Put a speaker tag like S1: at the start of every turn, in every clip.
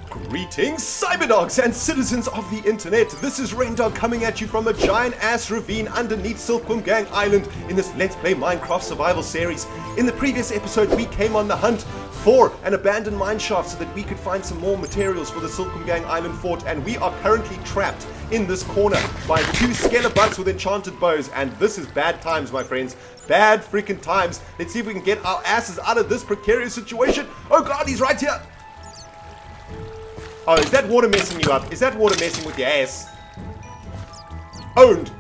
S1: Greetings, cyberdogs and citizens of the internet. This is RENDOG coming at you from a giant-ass ravine underneath Silkworm Gang Island in this Let's Play Minecraft survival series. In the previous episode, we came on the hunt for an abandoned mineshaft so that we could find some more materials for the Silkworm Gang Island fort, and we are currently trapped in this corner by two skelebutts with enchanted bows, and this is bad times, my friends. Bad freaking times. Let's see if we can get our asses out of this precarious situation. Oh god, he's right here. Oh, is that water messing you up? Is that water messing with your ass? Owned!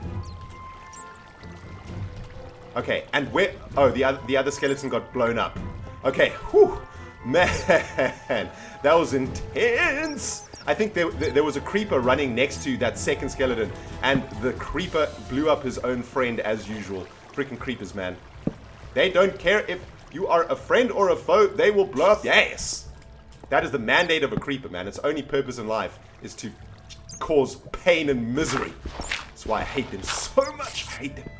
S1: Okay, and where... Oh, the other skeleton got blown up. Okay, whew. Man, that was intense! I think there was a creeper running next to that second skeleton, and the creeper blew up his own friend as usual. Freaking creepers, man. They don't care if you are a friend or a foe, they will blow up your ass. That is the mandate of a creeper, man. Its only purpose in life is to cause pain and misery. That's why I hate them so much. I hate them.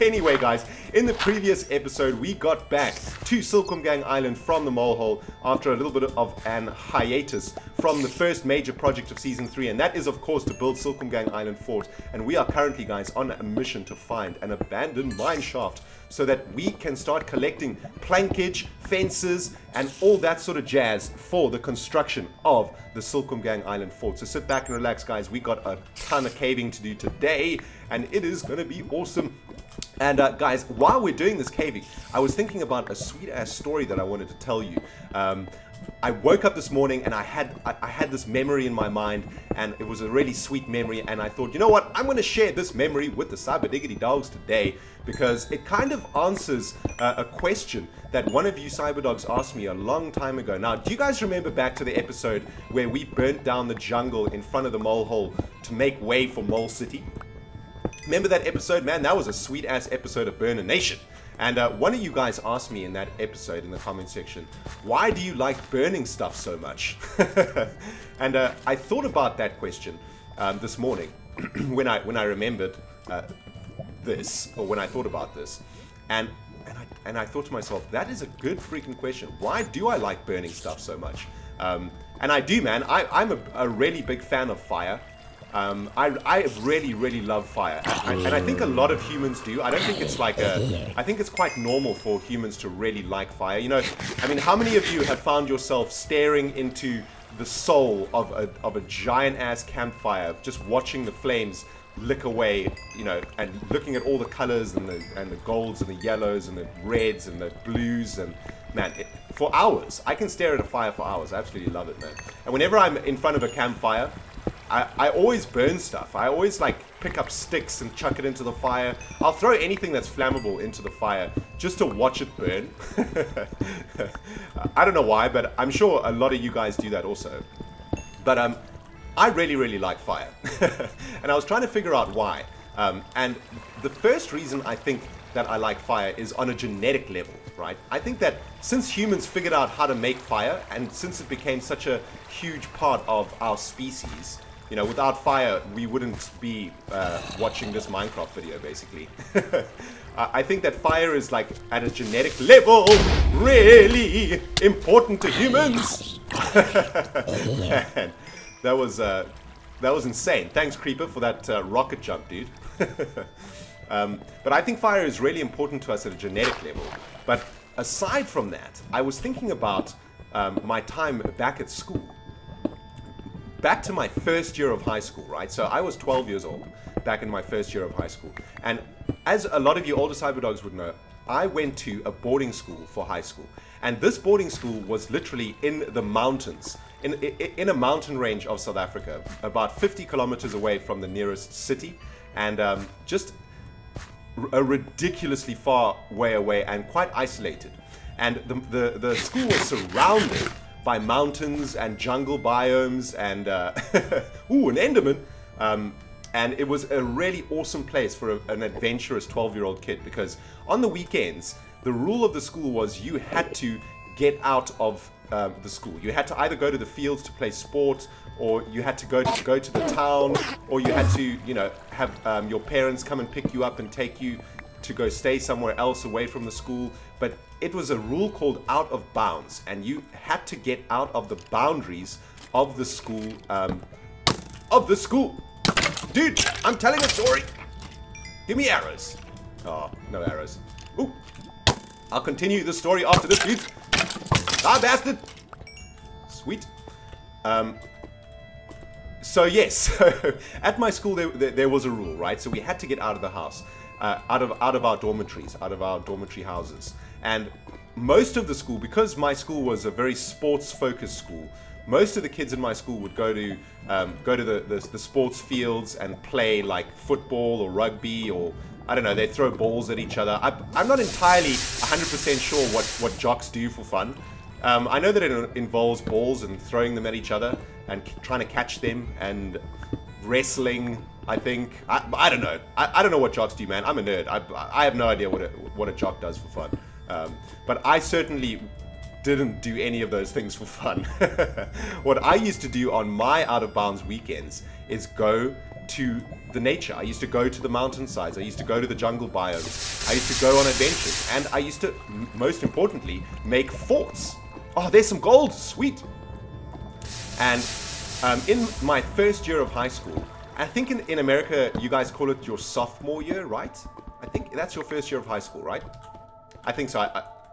S1: Anyway, guys, in the previous episode, we got back to Silkworm Gang Island from the molehole after a little bit of an hiatus from the first major project of Season 3, and that is, of course, to build Silkworm Gang Island Fort. And we are currently, guys, on a mission to find an abandoned mineshaft so that we can start collecting plankage, fences, and all that sort of jazz for the construction of the Silkworm Gang Island Fort. So sit back and relax, guys. We got a ton of caving to do today, and it is going to be awesome. And guys, while we're doing this caving, I was thinking about a sweet-ass story that I wanted to tell you. I woke up this morning and I had this memory in my mind, and it was a really sweet memory, and I thought, you know what, I'm going to share this memory with the Cyber Diggity Dogs today because it kind of answers a question that one of you Cyberdogs asked me a long time ago. Now, do you guys remember back to the episode where we burnt down the jungle in front of the mole hole to make way for Mole City? Remember that episode, man? That was a sweet-ass episode of Burn a Nation. And one of you guys asked me in that episode in the comment section, why do you like burning stuff so much? And I thought about that question this morning when I remembered this, or when I thought about this. And I thought to myself, that is a good freaking question. Why do I like burning stuff so much? And I do, man. I'm a really big fan of fire. I really love fire, and I think a lot of humans do. I don't think it's like I think it's quite normal for humans to really like fire. You know, I mean, how many of you have found yourself staring into the soul of a giant-ass campfire, just watching the flames lick away, you know, and looking at all the colors and the golds and the yellows and the reds and the blues, and man, for hours. I can stare at a fire for hours. I absolutely love it, man. And whenever I'm in front of a campfire, I always burn stuff. I always like pick up sticks and chuck it into the fire. I'll throw anything that's flammable into the fire just to watch it burn. I don't know why, but I'm sure a lot of you guys do that also. But I really like fire. And I was trying to figure out why. And the first reason I think that I like fire is on a genetic level, right? I think that since humans figured out how to make fire, and since it became such a huge part of our species, you know, without fire, we wouldn't be watching this Minecraft video, basically. I think that fire is, like, at a genetic level, really important to humans. Man, that was insane. Thanks, Creeper, for that rocket jump, dude. But I think fire is really important to us at a genetic level. But aside from that, I was thinking about my time back at school. Back to my first year of high school, right? So I was 12 years old back in my first year of high school. And as a lot of you older Cyberdogs would know, I went to a boarding school for high school. And this boarding school was literally in the mountains, in a mountain range of South Africa, about 50 kilometers away from the nearest city, and just a ridiculously far way away and quite isolated. And the school was surrounded by mountains and jungle biomes and ooh, an Enderman. And it was a really awesome place for an adventurous 12-year-old kid, because on the weekends, the rule of the school was you had to get out of the school. You had to either go to the fields to play sport, or you had to go to the town, or you had to, you know, have your parents come and pick you up and take you to go stay somewhere else away from the school, but it was a rule called out of bounds, and you had to get out of the boundaries of the school. Dude, I'm telling a story. Give me arrows. Oh, no arrows. Ooh. I'll continue the story after this, dude. Ah, bastard. Sweet. So yes, at my school there was a rule, right? So we had to get out of the house, out of our dormitories, out of our dormitory houses. And most of the school, because my school was a very sports-focused school, most of the kids in my school would go to the sports fields and play like football or rugby, or I don't know, they throw balls at each other. I'm not entirely 100% sure what jocks do for fun. I know that it involves balls and throwing them at each other and trying to catch them and wrestling, I think. I don't know. I don't know what jocks do, man. I'm a nerd. I have no idea what a jock does for fun. But I certainly didn't do any of those things for fun. What I used to do on my out-of-bounds weekends is go to the nature. I used to go to the mountainsides. I used to go to the jungle biomes. I used to go on adventures. And I used to, most importantly, make forts. Oh, there's some gold. Sweet. And in my first year of high school, I think in America, you guys call it your sophomore year, right? I think that's your first year of high school, right? I think so.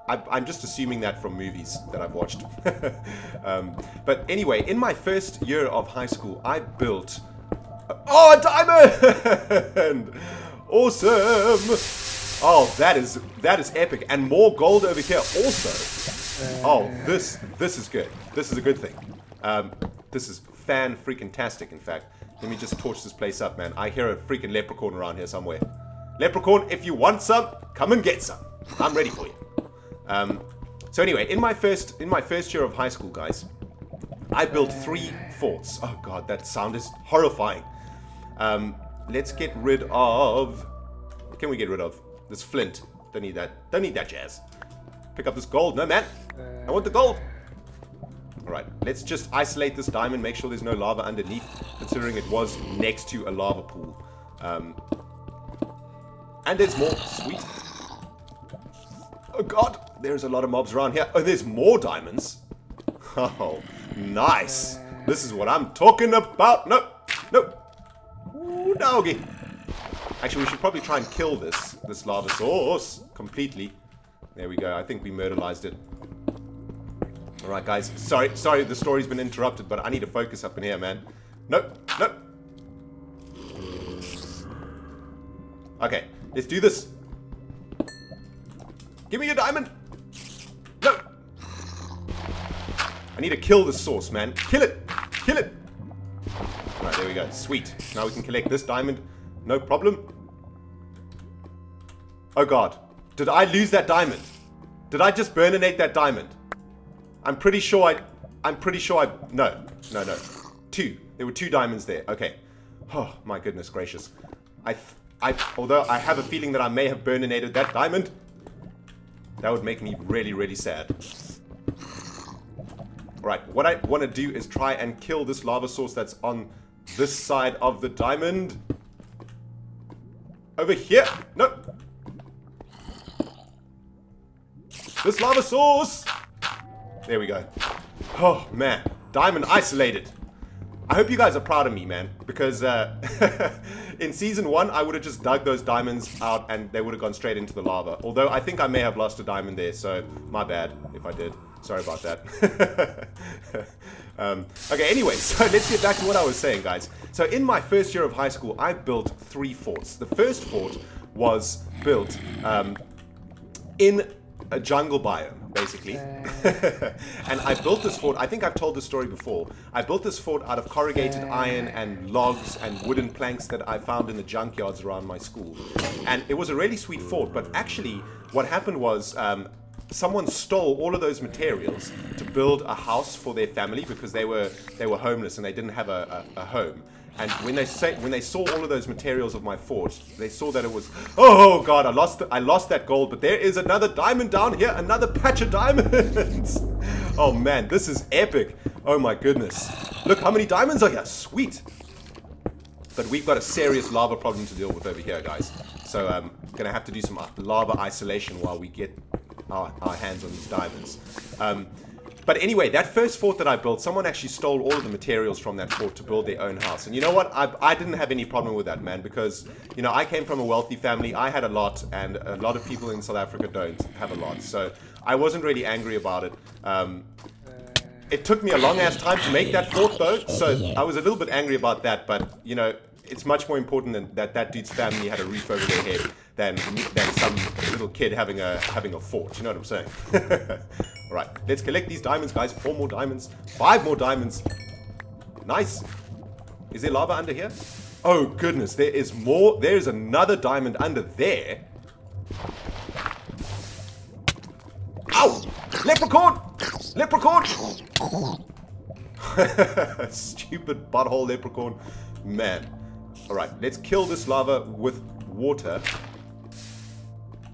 S1: I'm just assuming that from movies that I've watched. But anyway, in my first year of high school, I built... Oh, a diamond! Awesome! Oh, that is epic. And more gold over here also. Oh, this is good. This is a good thing. This is fan-freaking-tastic, in fact. Let me just torch this place up, man. I hear a freaking leprechaun around here somewhere. Leprechaun, if you want some, come and get some. I'm ready for you. So anyway, in my first year of high school, guys, I built 3 forts. Oh god, that sound is horrifying. Let's get rid of... What can we get rid of? This flint. Don't need that. Don't need that jazz. Pick up this gold. No, man. I want the gold. Alright, let's just isolate this diamond, make sure there's no lava underneath, considering it was next to a lava pool. And there's more. Sweet. Oh god, there's a lot of mobs around here. Oh, there's more diamonds. Oh, nice. This is what I'm talking about. No, no. Ooh, doggy. Actually, we should probably try and kill this lava source completely. There we go. I think we murderized it. Alright, guys. Sorry, the story's been interrupted, but I need to focus up in here, man. Nope, nope. Okay, let's do this. Give me your diamond. No. I need to kill the source, man. Kill it. Kill it. Alright, there we go. Sweet. Now we can collect this diamond. No problem. Oh god. Did I lose that diamond? Did I just burninate that diamond? I'm pretty sure I... No. 2. There were 2 diamonds there. Okay. Oh, my goodness gracious. Although I have a feeling that I may have burninated that diamond. That would make me really, really sad. Alright, what I want to do is try and kill this lava source that's on this side of the diamond. Over here. No. This lava source. There we go. Oh, man. Diamond isolated. I hope you guys are proud of me, man. Because in Season 1, I would have just dug those diamonds out and they would have gone straight into the lava. Although, I think I may have lost a diamond there, so my bad if I did. Sorry about that. Okay, anyway, so let's get back to what I was saying, guys. So in my first year of high school, I built 3 forts. The first fort was built in a jungle biome, basically. And I built this fort, I think I've told this story before. I built this fort out of corrugated iron and logs and wooden planks that I found in the junkyards around my school. And it was a really sweet fort, but actually what happened was someone stole all of those materials to build a house for their family because they were homeless and they didn't have a home. And when they saw all of those materials of my fort, they saw that it was, oh god, I lost that gold, but there is another diamond down here, another patch of diamonds. Oh man, this is epic. Oh my goodness. Look how many diamonds are here. Sweet. But we've got a serious lava problem to deal with over here, guys. So gonna have to do some lava isolation while we get our hands on these diamonds. But anyway, that first fort that I built, someone actually stole all of the materials from that fort to build their own house. And you know what? I didn't have any problem with that, man, because, you know, I came from a wealthy family. I had a lot, and a lot of people in South Africa don't have a lot. So I wasn't really angry about it. It took me a long-ass time to make that fort, though, so I was a little bit angry about that. But, you know, it's much more important that that dude's family had a roof over their head than some little kid having a fort. You know what I'm saying? All right, let's collect these diamonds, guys. 4 more diamonds, 5 more diamonds. Nice. Is there lava under here? Oh goodness, there is more. There is another diamond under there. Ow! Leprechaun! Leprechaun! Stupid butthole leprechaun. Man. Alright, let's kill this lava with water.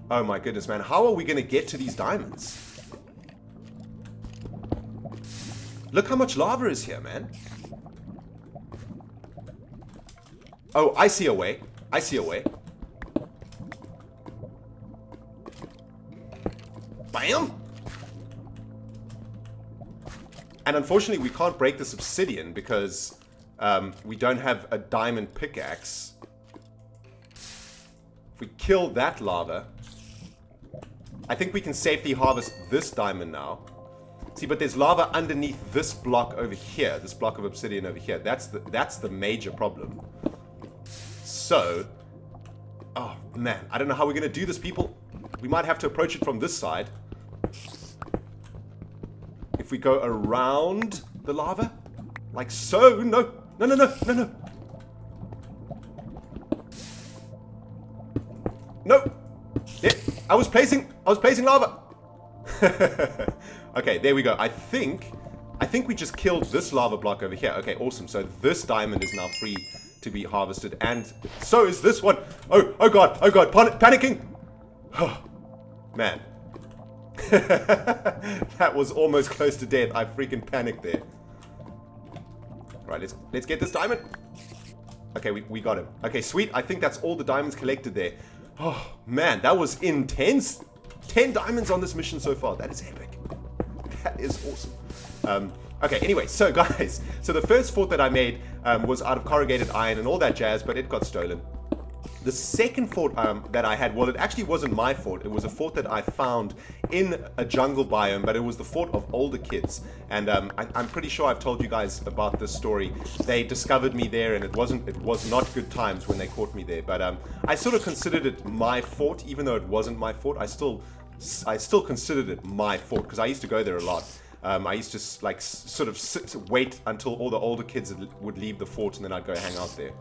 S1: Oh my goodness, man. How are we going to get to these diamonds? Look how much lava is here, man. Oh, I see a way. I see a way. Bam! And unfortunately, we can't break this obsidian because we don't have a diamond pickaxe. If we kill that lava, I think we can safely harvest this diamond now. See, but there's lava underneath this block over here, this block of obsidian over here. That's the major problem. So, oh man, I don't know how we're gonna do this, people. We might have to approach it from this side. If we go around the lava, like so. No, no, no, no, no, no. No. Yeah, I was placing lava. Okay, there we go. I think we just killed this lava block over here. Okay, awesome. So this diamond is now free to be harvested, and so is this one. Oh god, panicking. Oh, man. That was almost close to death. I freaking panicked there. Right, let's get this diamond. Okay, we got him. Okay, sweet. I think that's all the diamonds collected there. Oh man, that was intense. 10 diamonds on this mission so far. That is epic. That is awesome. Okay, anyway, so guys, so the first fort that I made was out of corrugated iron and all that jazz, but it got stolen. The second fort that I had, well, it actually wasn't my fort. It was a fort that I found in a jungle biome, but it was the fort of older kids. And I'm pretty sure I've told you guys about this story. They discovered me there, and it was not good times when they caught me there. But I sort of considered it my fort, even though it wasn't my fort. I still considered it my fort because I used to go there a lot. I used to like sort of wait until all the older kids would leave the fort, and then I'd go hang out there.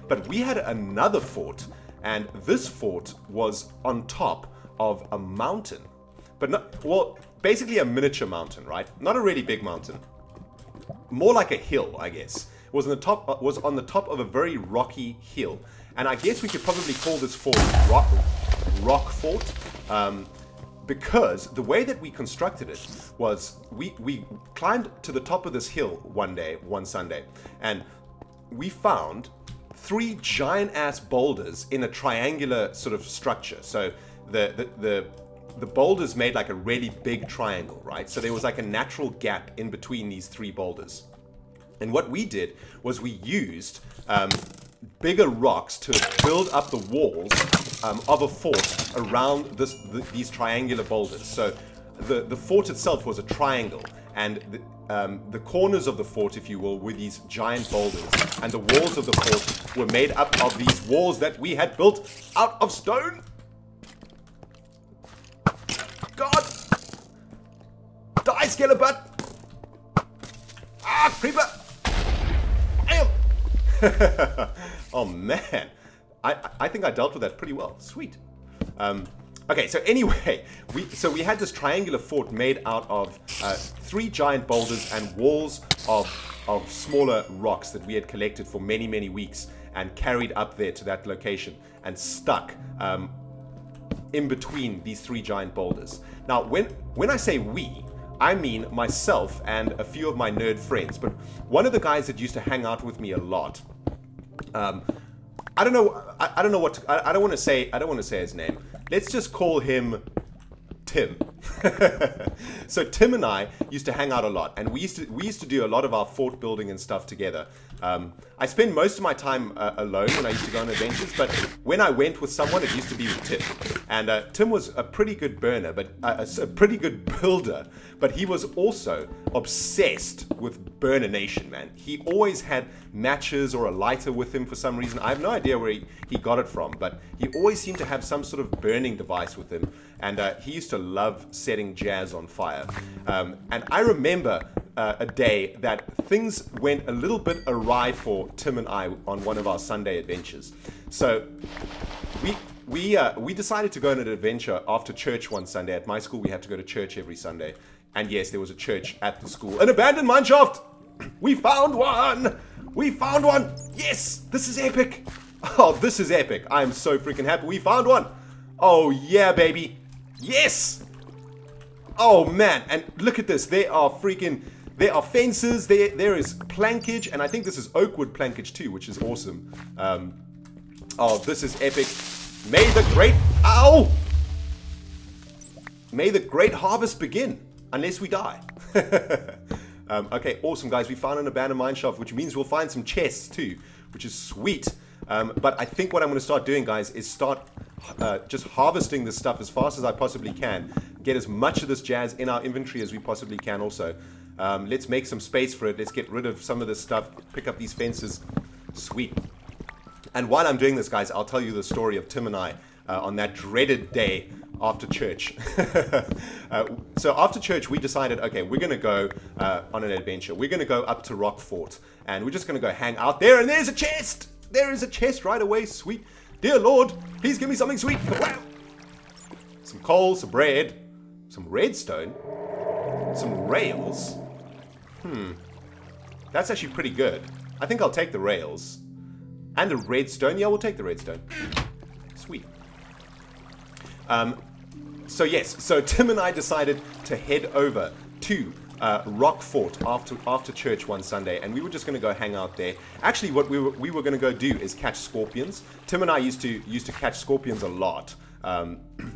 S1: But we had another fort, and this fort was on top of a mountain. But not, well, basically a miniature mountain, right? Not a really big mountain. More like a hill, I guess. It was on the top of a very rocky hill. And I guess we could probably call this fort Rock Fort. Because the way that we constructed it was we climbed to the top of this hill one Sunday, and we found 3 giant-ass boulders in a triangular sort of structure. So the boulders made like a really big triangle, right? So there was like a natural gap in between these 3 boulders. And what we did was we used bigger rocks to build up the walls of a fort around these triangular boulders. So the fort itself was a triangle, and the corners of the fort, if you will, were these giant boulders, and the walls of the fort were made up of these walls that we had built out of stone. God! Die, skelebutt! Ah, creeper! Damn! Oh man, I think I dealt with that pretty well. Sweet. Okay, so anyway, we had this triangular fort made out of 3 giant boulders and walls of smaller rocks that we had collected for many, many weeks and carried up there to that location and stuck in between these 3 giant boulders. Now, when I say we, I mean myself and a few of my nerd friends, but one of the guys that used to hang out with me a lot, I don't know. I don't know what. I don't want to say. I don't want to say his name. Let's just call him Tim. So Tim and I used to hang out a lot, and we used to do a lot of our fort building and stuff together. I spend most of my time alone when I used to go on adventures, but when I went with someone, it used to be with Tim. And Tim was a pretty good burner, but a pretty good builder. But he was also obsessed with Burner Nation, man. He always had matches or a lighter with him for some reason. I have no idea where he got it from, but he always seemed to have some sort of burning device with him. And he used to love setting jazz on fire. And I remember a day that things went a little bit awry for Tim and I on one of our Sunday adventures. So we decided to go on an adventure after church one Sunday. At my school, we had to go to church every Sunday. And yes, there was a church at the school. An abandoned mineshaft! We found one! We found one! Yes! This is epic! Oh, this is epic. I am so freaking happy. We found one! Oh, yeah, baby. Yes! Oh, man. And look at this. There are fences. There is plankage. And I think this is oakwood plankage too, which is awesome. Oh, this is epic. May the great... Ow! May the great harvest begin. Unless we die. Okay, awesome, guys. We found an abandoned mineshaft, which means we'll find some chests too, which is sweet. But I think what I'm going to start doing, guys, is start just harvesting this stuff as fast as I possibly can. Get as much of this jazz in our inventory as we possibly can also. Let's make some space for it. Let's get rid of some of this stuff. Pick up these fences. Sweet. And while I'm doing this, guys, I'll tell you the story of Tim and I on that dreaded day after church. So after church, we decided, okay, we're going to go on an adventure. We're going to go up to Rock Fort, and we're just going to go hang out there, and there's a chest! There is a chest right away, sweet. Dear Lord, please give me something sweet. Wow. Some coal, some bread, some redstone, some rails. That's actually pretty good. I think I'll take the rails. And the redstone. Yeah, we'll take the redstone. Sweet. So yes, so Tim and I decided to head over to Rock Fort after church one Sunday, and we were just going to go hang out there. Actually, what we were going to go do is catch scorpions. Tim and I used to catch scorpions a lot.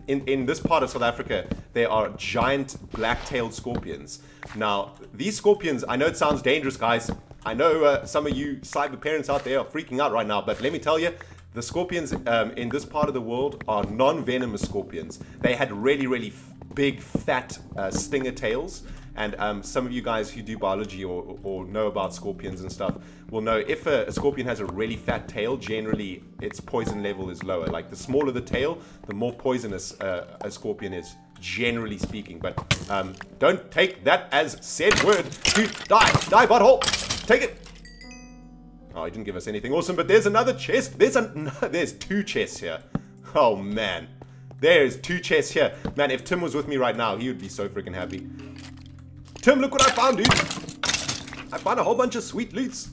S1: In this part of South Africa, there are giant black-tailed scorpions. Now, these scorpions, I know it sounds dangerous, guys. I know some of you cyber parents out there are freaking out right now, but let me tell you, the scorpions in this part of the world are non-venomous scorpions. They had really, really big, fat stinger tails. And some of you guys who do biology or know about scorpions and stuff will know if a scorpion has a really fat tail, generally its poison level is lower. Like the smaller the tail, the more poisonous a scorpion is, generally speaking. But don't take that as said word to die. Die, butthole! Take it! Oh, he didn't give us anything awesome, but there's another chest. There's two chests here. Oh, man. There's two chests here. Man, if Tim was with me right now, he would be so freaking happy. Tim, look what I found, dude. I found a whole bunch of sweet loots.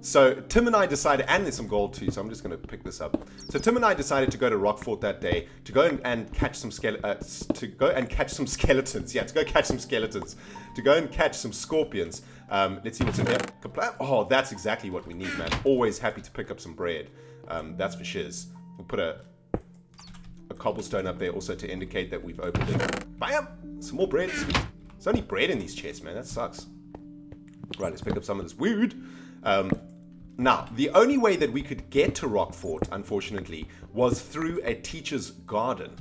S1: So Tim and I decided, and there's some gold too, so I'm just going to pick this up. So Tim and I decided to go to Rock Fort that day to go and catch some skeletons. Yeah, to go catch some skeletons. To go and catch some scorpions. Let's see what's in there. Oh, that's exactly what we need, man. Always happy to pick up some bread. That's for shiz. We'll put a cobblestone up there also to indicate that we've opened it. Bam! Some more bread. Sweet. There's only bread in these chests, man. That sucks. Right, let's pick up some of this wood. Now, the only way that we could get to Rock Fort, unfortunately, was through a teacher's garden.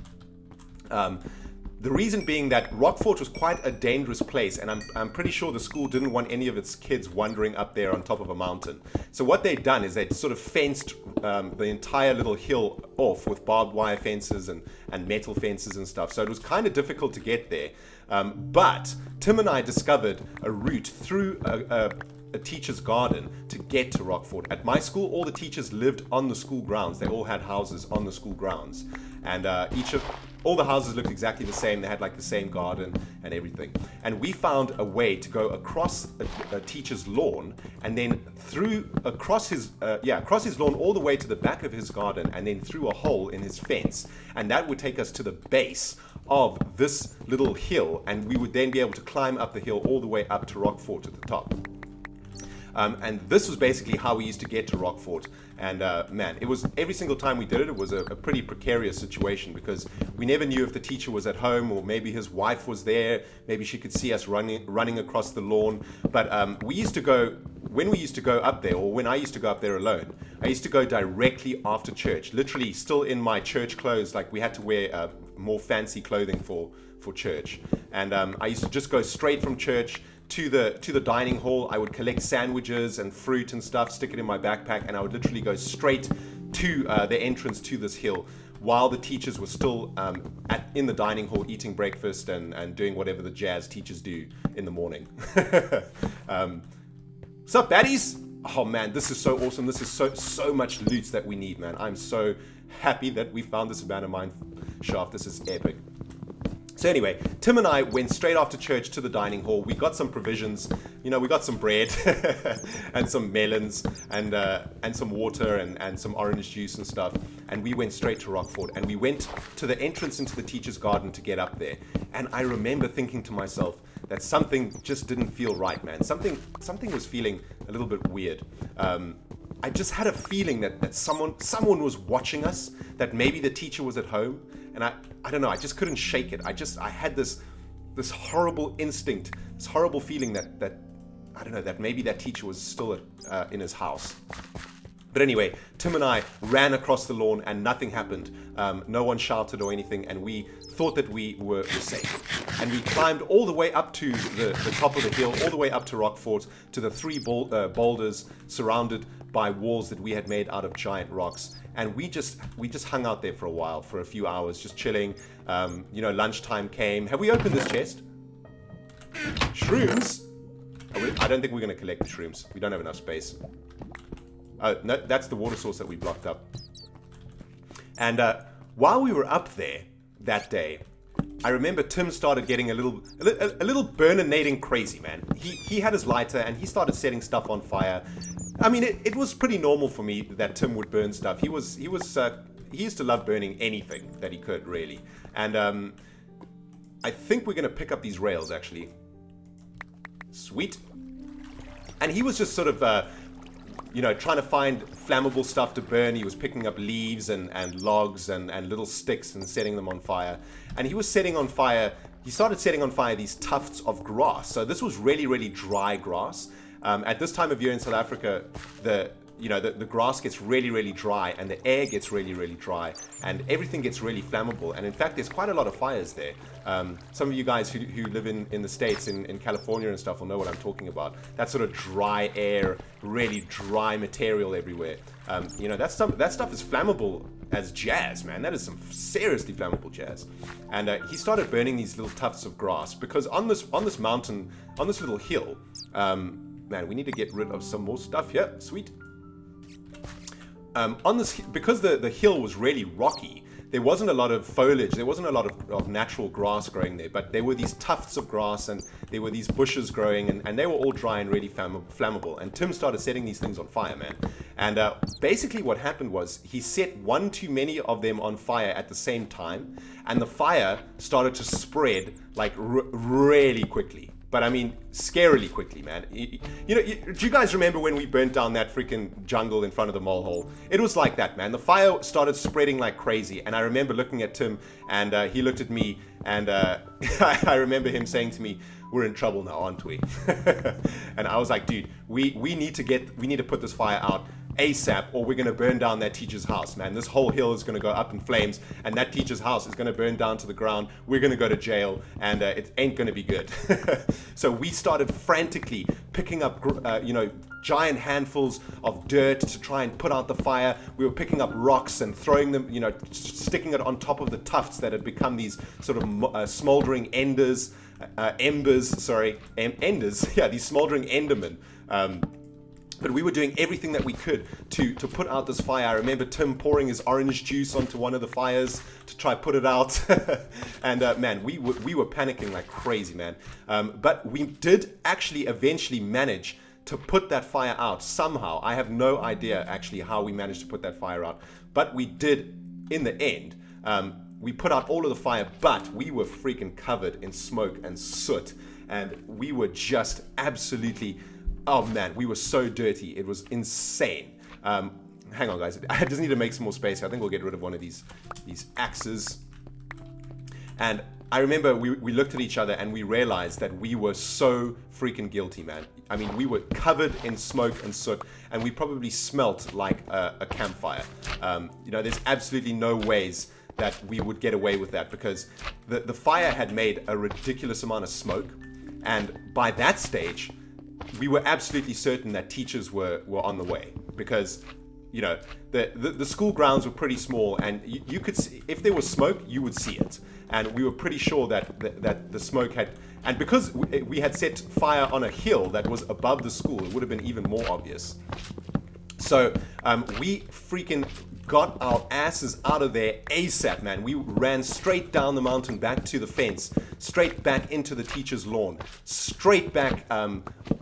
S1: The reason being that Rock Fort was quite a dangerous place, and I'm pretty sure the school didn't want any of its kids wandering up there on top of a mountain. So what they'd done is they'd sort of fenced the entire little hill off with barbed wire fences and metal fences and stuff. So it was kind of difficult to get there. But Tim and I discovered a route through a teacher's garden to get to Rock Fort. At my school, all the teachers lived on the school grounds. They all had houses on the school grounds. And all the houses looked exactly the same. They had like the same garden and everything. And we found a way to go across a teacher's lawn and then across his lawn all the way to the back of his garden and then through a hole in his fence. And that would take us to the base of this little hill, and we would then be able to climb up the hill all the way up to Rock Fort at the top. And this was basically how we used to get to Rockfort. And man, it was every single time we did it, it was a pretty precarious situation because we never knew if the teacher was at home or maybe his wife was there. Maybe she could see us running across the lawn. But we used to go, when we used to go up there, or when I used to go up there alone, I used to go directly after church, literally still in my church clothes. Like we had to wear more fancy clothing for church. And I used to just go straight from church to the dining hall. I would collect sandwiches and fruit and stuff, stick it in my backpack, and I would literally go straight to the entrance to this hill while the teachers were still in the dining hall eating breakfast and doing whatever the jazz teachers do in the morning. What's up, baddies? Oh man, this is so awesome. This is so much loot that we need, man. I'm so happy that we found this abandoned mine shaft. This is epic. So anyway, Tim and I went straight after church to the dining hall. We got some provisions, you know, we got some bread and some melons and some water and some orange juice and stuff. And we went straight to Rockfort, and we went to the entrance into the teacher's garden to get up there. And I remember thinking to myself that something just didn't feel right, man. Something was feeling a little bit weird. I just had a feeling that someone was watching us, that maybe the teacher was at home, and I don't know, I just couldn't shake it. I had this horrible instinct, this horrible feeling that I don't know, that maybe that teacher was still in his house. But anyway, Tim and I ran across the lawn and nothing happened. No one shouted or anything, and we thought that we were safe. And we climbed all the way up to the top of the hill, all the way up to Rockfort, to the 3 boulders surrounded by walls that we had made out of giant rocks. And we just hung out there for a while, for a few hours, just chilling. You know, lunchtime came. Have we opened this chest? Shrooms? I don't think we're going to collect the shrooms. We don't have enough space. Oh, no, that's the water source that we blocked up. And while we were up there that day, I remember Tim started getting a little burninating crazy, man. He had his lighter and he started setting stuff on fire. I mean, it was pretty normal for me that Tim would burn stuff. He used to love burning anything that he could, really. And I think we're gonna pick up these rails, actually. Sweet. And he was just sort of you know, trying to find flammable stuff to burn. He was picking up leaves and logs and little sticks and setting them on fire. And he was setting on fire, he started setting on fire these tufts of grass. So this was really, really dry grass. At this time of year in South Africa, the grass gets really, really dry, and the air gets really, really dry, and everything gets really flammable. And in fact, there's quite a lot of fires there. Some of you guys who live in the States, in California and stuff, will know what I'm talking about. That sort of dry air, really dry material everywhere. You know, that stuff is flammable as jazz, man. That is some seriously flammable jazz. And he started burning these little tufts of grass because on this mountain, on this little hill, man, we need to get rid of some more stuff here. Sweet. On this, because the hill was really rocky, there wasn't a lot of foliage, there wasn't a lot of natural grass growing there, but there were these tufts of grass and there were these bushes growing, and they were all dry and really flammable. And Tim started setting these things on fire, man. And basically what happened was he set one too many of them on fire at the same time, and the fire started to spread like really quickly. But I mean, scarily quickly, man. You know, do you guys remember when we burnt down that freaking jungle in front of the mole hole? It was like that, man. The fire started spreading like crazy. And I remember looking at Tim, and he looked at me, and I remember him saying to me, "We're in trouble now, aren't we?" And I was like, dude, we need to put this fire out ASAP, or we're going to burn down that teacher's house, man. This whole hill is going to go up in flames, and that teacher's house is going to burn down to the ground. We're going to go to jail, and it ain't going to be good. So we started frantically picking up, you know, giant handfuls of dirt to try and put out the fire. We were picking up rocks and throwing them, you know, sticking it on top of the tufts that had become these sort of smoldering enders. Enders. Yeah, these smoldering endermen. But we were doing everything that we could to put out this fire. I remember Tim pouring his orange juice onto one of the fires to try put it out. And man, we were panicking like crazy, man. But we did actually eventually manage to put that fire out somehow. I have no idea actually how we managed to put that fire out. But we did in the end. We put out all of the fire, but we were freaking covered in smoke and soot. And we were just absolutely oh man, we were so dirty. It was insane. Hang on, guys. I just need to make some more space. I think we'll get rid of one of these axes. And I remember we looked at each other and we realized that we were so freaking guilty, man. I mean, we were covered in smoke and soot, and we probably smelt like a campfire. You know, there's absolutely no ways that we would get away with that, because the fire had made a ridiculous amount of smoke, and by that stage, we were absolutely certain that teachers were on the way, because, you know, the school grounds were pretty small, and you could see, if there was smoke, you would see it. And we were pretty sure that the smoke had, and because we had set fire on a hill that was above the school, it would have been even more obvious. So we freaking got our asses out of there ASAP, man. We ran straight down the mountain back to the fence, straight back into the teacher's lawn, straight back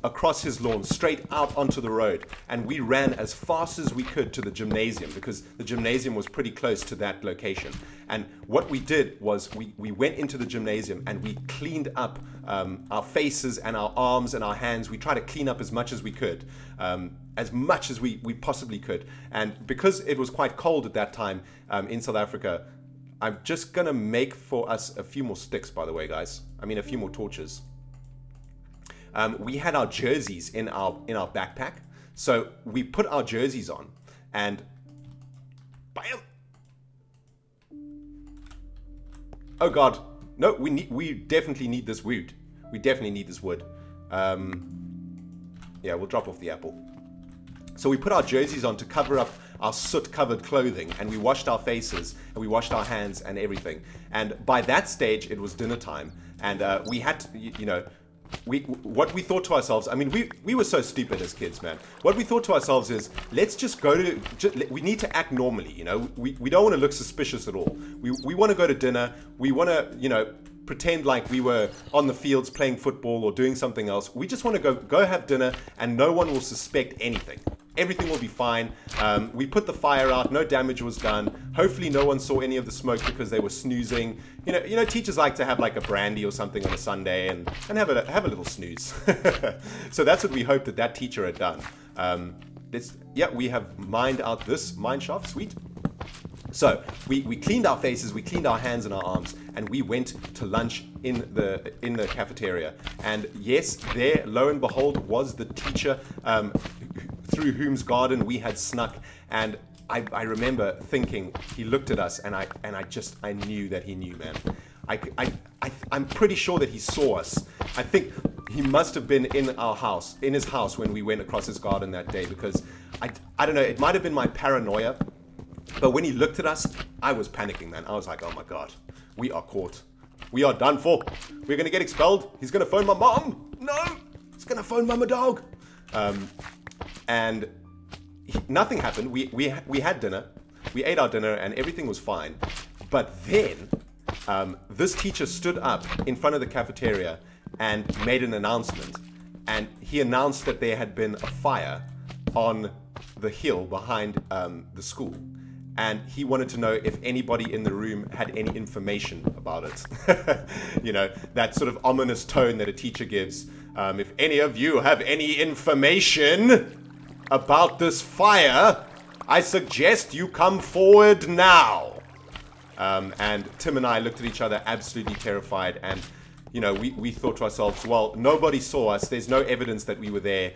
S1: across his lawn, straight out onto the road. And we ran as fast as we could to the gymnasium, because the gymnasium was pretty close to that location. And what we did was we went into the gymnasium and we cleaned up our faces and our arms and our hands. We tried to clean up as much as we could, as much as we possibly could. And because it was quite cold at that time in South Africa, I'm just gonna make for us a few more sticks, by the way, guys. I mean, a few more torches. We had our jerseys in our backpack, so we put our jerseys on, and bam! Oh god, no, we definitely need this wood. We definitely need this wood. Yeah, we'll drop off the apple. So we put our jerseys on to cover up our soot-covered clothing, and we washed our faces, and we washed our hands and everything. And by that stage, it was dinner time, and we had to, you know, what we thought to ourselves, I mean, we were so stupid as kids, man. What we thought to ourselves is, let's just go to, we need to act normally, you know. We don't want to look suspicious at all. We want to go to dinner. We want to, you know, pretend like we were on the fields playing football or doing something else. We just want to go have dinner, and no one will suspect anything. Everything will be fine. We put the fire out. No damage was done. Hopefully no one saw any of the smoke because they were snoozing. You know, teachers like to have like a brandy or something on a Sunday and have a little snooze. So that's what we hoped that teacher had done. Yeah, we have mined out this mineshaft. Sweet. So we cleaned our faces, we cleaned our hands and our arms, and we went to lunch in the cafeteria. And yes, there, lo and behold, was the teacher through whose garden we had snuck. And I remember thinking, he looked at us, and I knew that he knew, man. I'm pretty sure that he saw us. I think he must have been in his house when we went across his garden that day, because I don't know, it might have been my paranoia. But when he looked at us, I was panicking, man. I was like, oh my god, we are caught. We are done for. We're going to get expelled. He's going to phone my mom. No, he's going to phone Motherboard. And nothing happened. We had dinner. We ate our dinner and everything was fine. But then this teacher stood up in front of the cafeteria and made an announcement. And he announced that there had been a fire on the hill behind the school. And he wanted to know if anybody in the room had any information about it. You know, that sort of ominous tone that a teacher gives. If any of you have any information about this fire, I suggest you come forward now. And Tim and I looked at each other absolutely terrified, and you know, we thought to ourselves, well, nobody saw us. There's no evidence that we were there.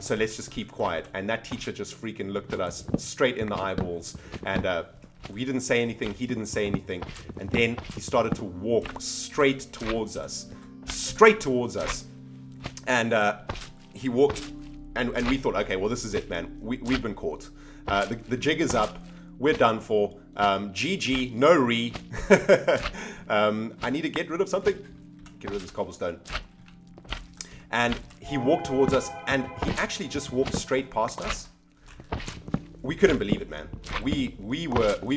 S1: So let's just keep quiet. And that teacher just freaking looked at us straight in the eyeballs. And we didn't say anything. He didn't say anything. And then he started to walk straight towards us. Straight towards us. And he walked. And we thought, okay, well, this is it, man. We've been caught. The jig is up. We're done for. GG. No re. I need to get rid of something. Get rid of this cobblestone. And he walked towards us, and he actually just walked straight past us. We couldn't believe it, man. We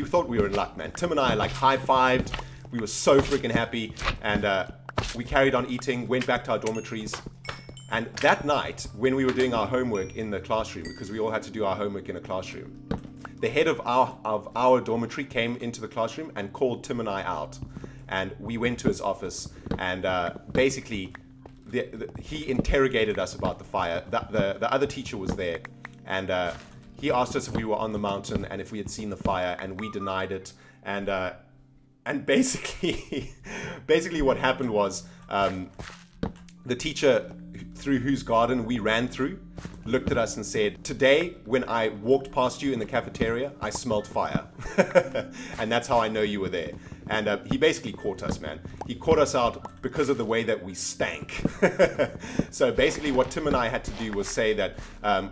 S1: thought we were in luck, man. Tim and I like high-fived. We were so freaking happy, and we carried on eating, went back to our dormitories. And that night, when we were doing our homework in the classroom, because we all had to do our homework in a classroom, the head of our dormitory came into the classroom and called Tim and I out. And we went to his office, and basically he interrogated us about the fire. The other teacher was there, and he asked us if we were on the mountain and if we had seen the fire, and we denied it. And basically, what happened was the teacher through whose garden we ran through looked at us and said, "Today, when I walked past you in the cafeteria, I smelled fire." And that's how I know you were there. And he basically caught us, man. He caught us out because of the way that we stank. So basically what Tim and I had to do was say that,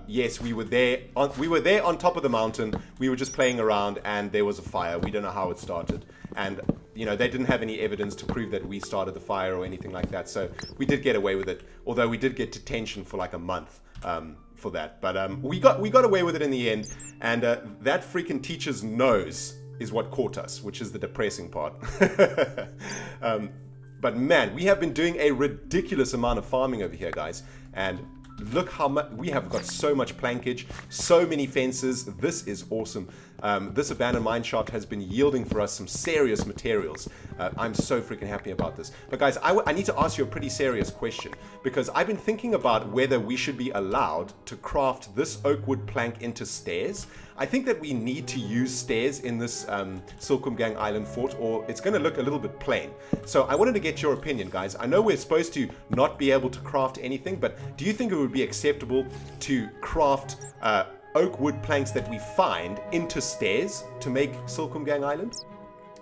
S1: yes, we were there on top of the mountain. We were just playing around and there was a fire. We don't know how it started. And, you know, they didn't have any evidence to prove that we started the fire or anything like that. So we did get away with it, although we did get detention for like a month for that. But we got away with it in the end. And that freaking teacher's nose is what caught us, which is the depressing part. But man, we have been doing a ridiculous amount of farming over here, guys. And look how much we have got. So much plankage, so many fences. This is awesome. This abandoned mineshaft has been yielding for us some serious materials. I'm so freaking happy about this. But guys, I need to ask you a pretty serious question, because I've been thinking about whether we should be allowed to craft this oak wood plank into stairs. I think that we need to use stairs in this Silkum Gang Island fort, or it's going to look a little bit plain. So I wanted to get your opinion, guys. I know we're supposed to not be able to craft anything, but do you think it would be acceptable to craft oak wood planks that we find into stairs to make Silkum Gang Island?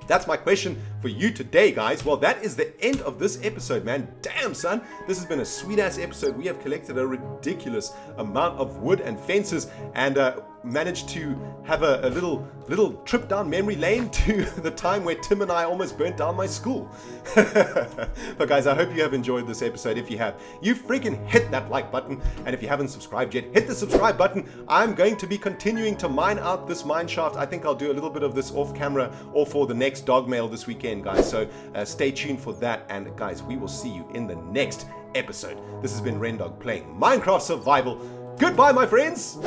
S1: That's my question for you today, guys. Well, that is the end of this episode, man. Damn, son. This has been a sweet-ass episode. We have collected a ridiculous amount of wood and fences, and managed to have a little trip down memory lane to the time where Tim and I almost burnt down my school. But guys, I hope you have enjoyed this episode. If you have, you freaking hit that like button, and if you haven't subscribed yet, hit the subscribe button. I'm going to be continuing to mine out this mineshaft. I think I'll do a little bit of this off camera or for the next dog mail this weekend, guys, so stay tuned for that. And guys, we will see you in the next episode. This has been RENDOG playing Minecraft Survival. Goodbye, my friends.